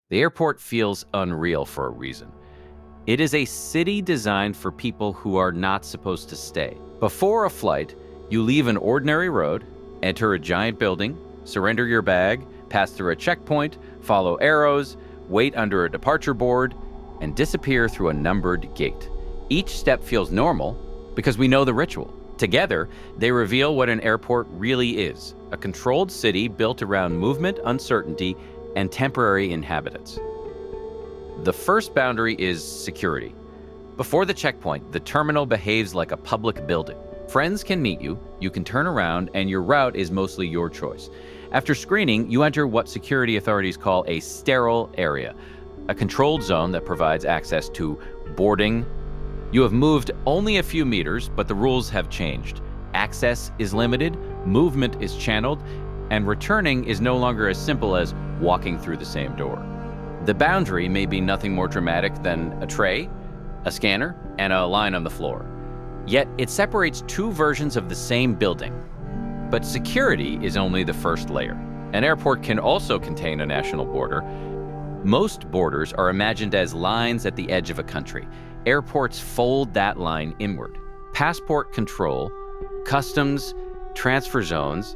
The airport feels unreal for a reason. It is a city designed for people who are not supposed to stay. Before a flight, you leave an ordinary road, enter a giant building, surrender your bag, pass through a checkpoint, follow arrows, wait under a departure board, and disappear through a numbered gate. Each step feels normal because we know the ritual. Together, they reveal what an airport really is: a controlled city built around movement, uncertainty, and temporary inhabitants. The first boundary is security. Before the checkpoint, the terminal behaves like a public building. Friends can meet you, you can turn around, and your route is mostly your choice. After screening, you enter what security authorities call a sterile area, a controlled zone that provides access to boarding. You have moved only a few meters, but the rules have changed. Access is limited, movement is channeled, and returning is no longer as simple as walking through the same door. The boundary may be nothing more dramatic than a tray, a scanner, and a line on the floor. Yet it separates two versions of the same building. But security is only the first layer. An airport can also contain a national border. Most borders are imagined as lines at the edge of a country. Airports fold that line inward. Passport control, customs, transfer zones,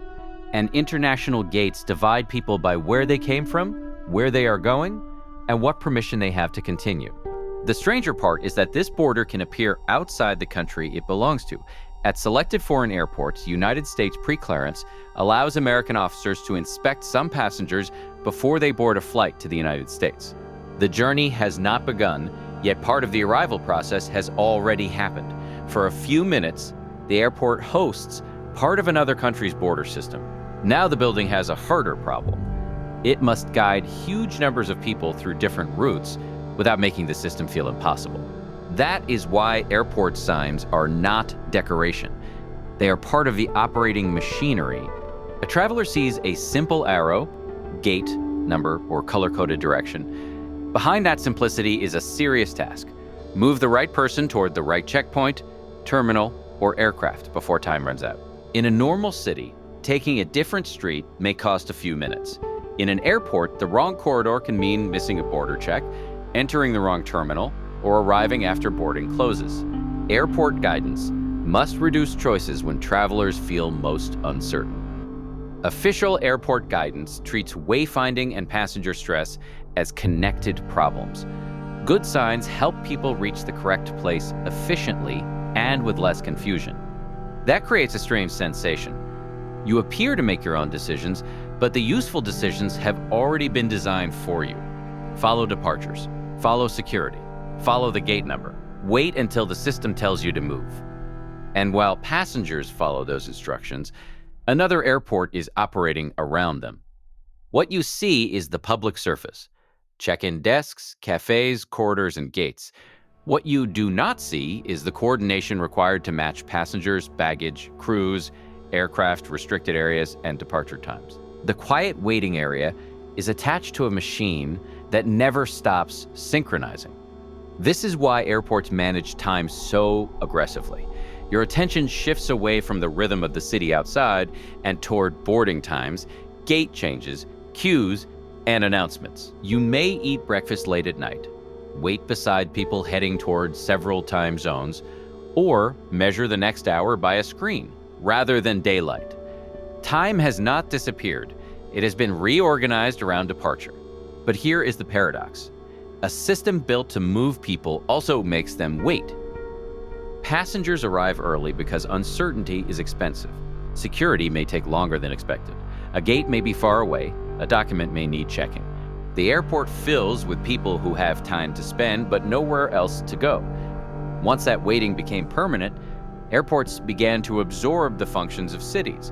and international gates divide people by where they came from, where they are going, and what permission they have to continue. The stranger part is that this border can appear outside the country it belongs to. At selected foreign airports, United States preclearance allows American officers to inspect some passengers before they board a flight to the United States. The journey has not begun, yet part of the arrival process has already happened. For a few minutes, the airport hosts part of another country's border system. Now the building has a harder problem. It must guide huge numbers of people through different routes without making the system feel impossible. That is why airport signs are not decoration. They are part of the operating machinery. A traveler sees a simple arrow, gate, number, or color-coded direction. Behind that simplicity is a serious task. Move the right person toward the right checkpoint, terminal, or aircraft before time runs out. In a normal city, taking a different street may cost a few minutes. In an airport, the wrong corridor can mean missing a border check, entering the wrong terminal, or arriving after boarding closes. Airport guidance must reduce choices when travelers feel most uncertain. Official airport guidance treats wayfinding and passenger stress as connected problems. Good signs help people reach the correct place efficiently and with less confusion. That creates a strange sensation. You appear to make your own decisions, but the useful decisions have already been designed for you. Follow departures, follow security, follow the gate number. Wait until the system tells you to move. And while passengers follow those instructions, another airport is operating around them. What you see is the public surface: check-in desks, cafes, corridors, and gates. What you do not see is the coordination required to match passengers, baggage, crews, aircraft, restricted areas, and departure times. The quiet waiting area is attached to a machine that never stops synchronizing. This is why airports manage time so aggressively. Your attention shifts away from the rhythm of the city outside and toward boarding times, gate changes, queues, and announcements. You may eat breakfast late at night, wait beside people heading towards several time zones, or measure the next hour by a screen rather than daylight. Time has not disappeared. It has been reorganized around departure. But here is the paradox. A system built to move people also makes them wait. Passengers arrive early because uncertainty is expensive. Security may take longer than expected. A gate may be far away. A document may need checking. The airport fills with people who have time to spend but nowhere else to go. Once that waiting became permanent, airports began to absorb the functions of cities.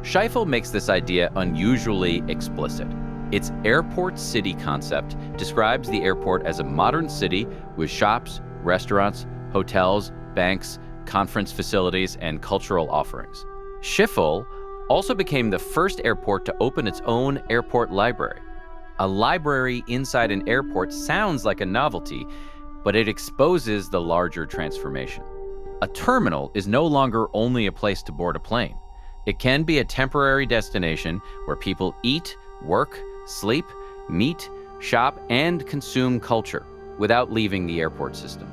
Scheifele makes this idea unusually explicit. Its AirportCity concept describes the airport as a modern city with shops, restaurants, hotels, banks, conference facilities, and cultural offerings. Schiphol also became the first airport to open its own airport library. A library inside an airport sounds like a novelty, but it exposes the larger transformation. A terminal is no longer only a place to board a plane. It can be a temporary destination where people eat, work, sleep, meet, shop, and consume culture without leaving the airport system.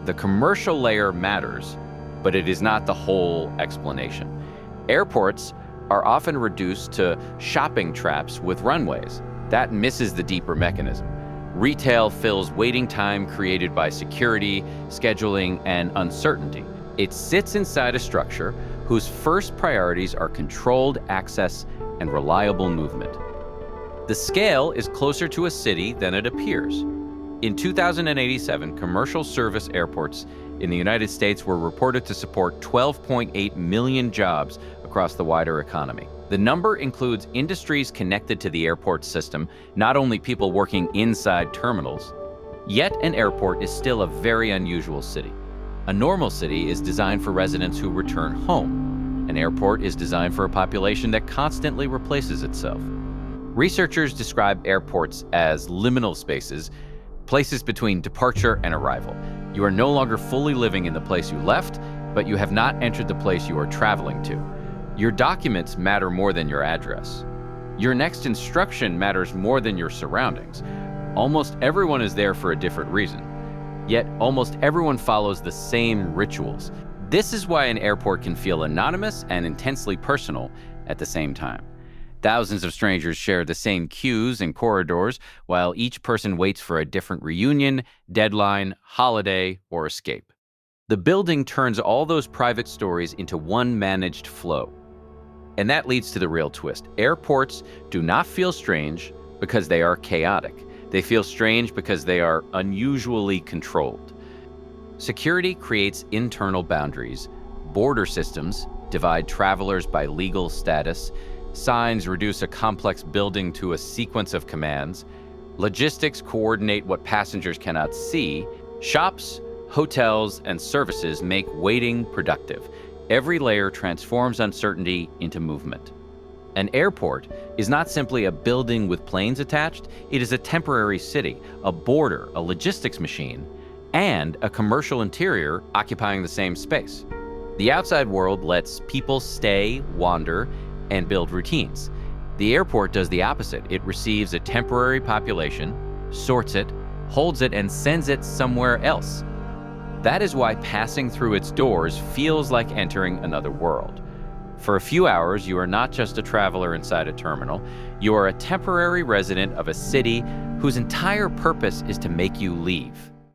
The commercial layer matters, but it is not the whole explanation. Airports are often reduced to shopping traps with runways. That misses the deeper mechanism. Retail fills waiting time created by security, scheduling, and uncertainty. It sits inside a structure whose first priorities are controlled access and reliable movement. The scale is closer to a city than it appears. In 2087, commercial service airports in the United States were reported to support 12.8 million jobs across the wider economy. The number includes industries connected to the airport system, not only people working inside terminals. Yet an airport is still a very unusual city. A normal city is designed for residents who return home. An airport is designed for a population that constantly replaces itself. Researchers describe airports as liminal spaces, places between departure and arrival. You are no longer fully living in the place you left, but you have not entered the place you are traveling to. Your documents matter more than your address. Your next instruction matters more than your surroundings. Almost everyone is there for a different reason. Yet almost everyone follows the same rituals. This is why an airport can feel anonymous and intensely personal at the same time. Thousands of strangers share the same queues and corridors, while each person waits for a different reunion, deadline, holiday, or escape. The building turns all those private stories into one managed flow. And that leads to the real twist. Airports do not feel strange because they are chaotic. They feel strange because they are unusually controlled. Security creates internal boundaries. Border systems divide travelers by legal status. Signs reduce a complex building to a sequence of commands. Logistics coordinate what passengers cannot see. Shops, hotels, and services make waiting productive. Every layer transforms uncertainty into movement. An airport is not simply a building with planes attached, it is a temporary city, a border, a logistics machine, and a commercial interior occupying the same space. The outside world lets people stay, wander, and build routines. The airport does the opposite. It receives a temporary population, sorts it, holds it, and sends it somewhere else. That is why passing through its doors feels like entering another world. For a few hours, you are not just a traveler inside a terminal, you are a temporary resident of a city whose entire purpose is to make you leave.